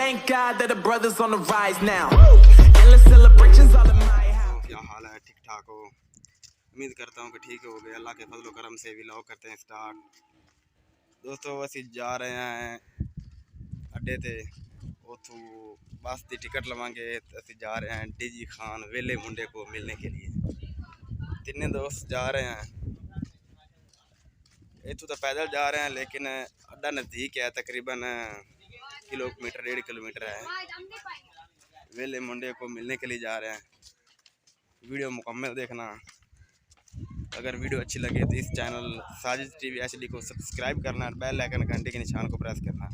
thank God that the brothers on the rise now. Endless celebrations all in my house. क्या हाल है? ठीक ठाक हो? उम्मीद करता हूँ कि ठीक हो गए। अल्लाह के फजल करम से व्लॉग करते हैं स्टार्ट। दोस्तों ਅਸੀਂ जा रहे हैं अड्डे ते, उथों बस की टिकट लवांगे। ਅਸੀਂ जा रहे हैं डीजी खान वेले मुंडे को मिलने के लिए। तीनों दोस्त जा रहे हैं। इतों तो पैदल जा रहे हैं, लेकिन अड्डा नज़दीक है, तकरीबन किलोमीटर 1.5 किलोमीटर है। वेले मुंडे को मिलने के लिए जा रहे हैं। वीडियो मुकम्मल देखना। अगर वीडियो अच्छी लगे तो इस चैनल साजिद टीवी HD को सब्सक्राइब करना और बेल आइकन घंटे के निशान को प्रेस करना,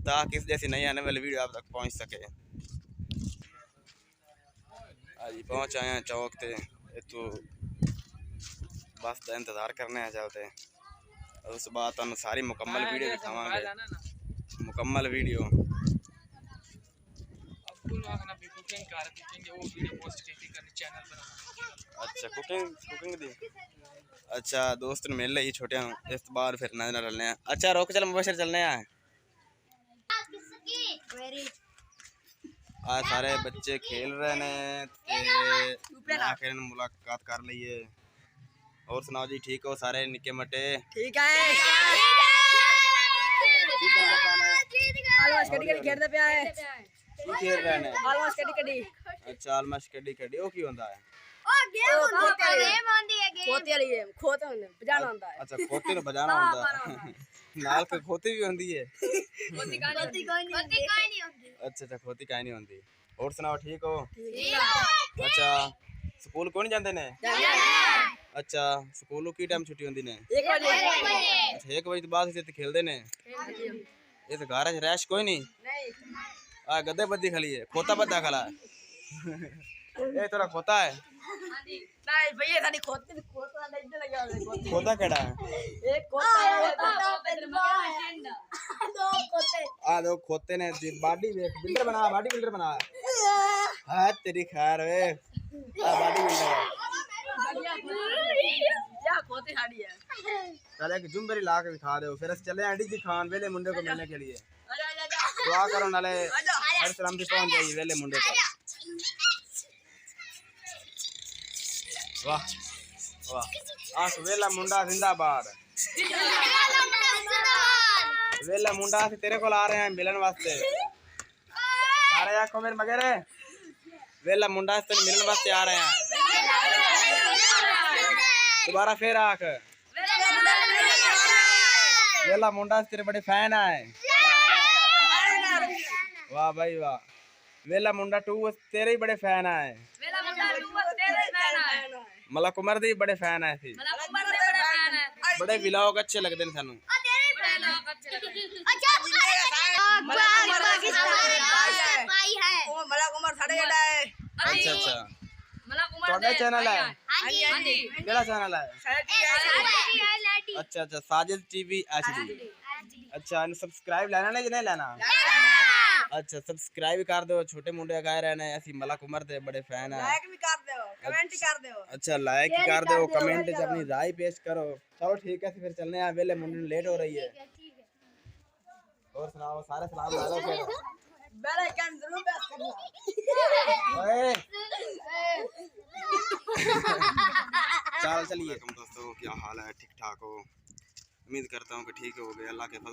ताकि इस जैसी नई आने वाली वीडियो आप तक पहुंच सके। आज पहुंच आए हैं चौक ते, तो बस का इंतज़ार करने हैं चलते। और उस बाद तुहानू सारी मुकम्मल वीडियो दिखावांगे। मुकम्मल वीडियो अच्छा कुकिंग दी। अच्छा दोस्त ने मिल ली छोटे इस बार फिर नजर चलने हैं। अच्छा रोक चल मुबशर चलने हैं। आज सारे बच्चे खेल रहे ने ते मुलाकात कर लीए। और सुनाओ जी, ठीक हो सारे? निके मटे ठीक है। आलमश कड़ी खेलते पे आए। खेल रहे ने आलमश कड़ी। अच्छा आलमश कड़ी ओ की होंदा है? अच्छा खोते ਨੂੰ बजाना ਹੁੰਦਾ ਨਾਲ के खोते भी होंदी है। अच्छा खोती काई नहीं होंदी। और सुनाओ ठीक हो? अच्छा स्कूल कौन जाते ने? अच्छा स्कूलों की टाइम छुट्टी होंदी ने? 1 बजे तो बाद से खेलते ने। इस घर च रैश कोई नहीं? आ गद्दे बद्दी खली है, खोता बद्दा खला है। ये तोरा खोता है? नहीं भैया साडी खोते खोता नहीं इधर लगा है। खोता केड़ा है? एक खोता है, दो खोते। आ दो खोते ने बॉडी बिल्डर बना। हां तेरी खैर वे, आ बॉडी बिल्डर या खोते साडी है। चल एक जुम्बरी ला के दिखा दो, फिर चले हैं डीजी खान वेले मुंडे को मिलने के लिए। आजा दुआ करो नाले हर सलाम से पहुंच जाइए वेले मुंडे को। वाह वाह, आस वेला मुंडा जिंदाबाद। वेला मुंडा से तेरे को ला रहे हैं मिलन वास्ते। सारे आंखों मेरे मगेरे वेला मुंडा से मिलन वास्ते आ रहे हैं। दोबारा फिर आख वेला मुंडा से तेरे बड़े फैन आए। वाह भाई वाह, वेला मुंडा 2 तेरे ही बड़े फैन आए। मलक उमर दे बड़े फैन आए थे। बड़े व्लॉग अच्छे लगते हैं सानू। अच्छा अच्छा ਤੁਹਾਡਾ चैनल है? केड़ा चैनल है? अच्छा अच्छा साजिद टीवी HD। अच्छा सब्सक्राइब लेना ने कि नहीं लेना? अच्छा सब्सक्राइब कर दो। छोटे मुंडे कह रहे ने असि मलक उमर दे बड़े फैन है। लाइक भी कर दो, कमेंट कर दो। अच्छा लाइक कर दो, कमेंट च अपनी राय पेश करो। चलो ठीक है फिर चलने हैं, वेले मुंडे लेट हो रही है। और सुनाओ सारे सलाम ला लो फिर। बेल आइकन जरूर प्रेस करना। ओए चल चलिए। दोस्तों क्या हाल है? ठीक ठाक हो? उम्मीद करता हूँ कि ठीक हो गए। अल्लाह के फजल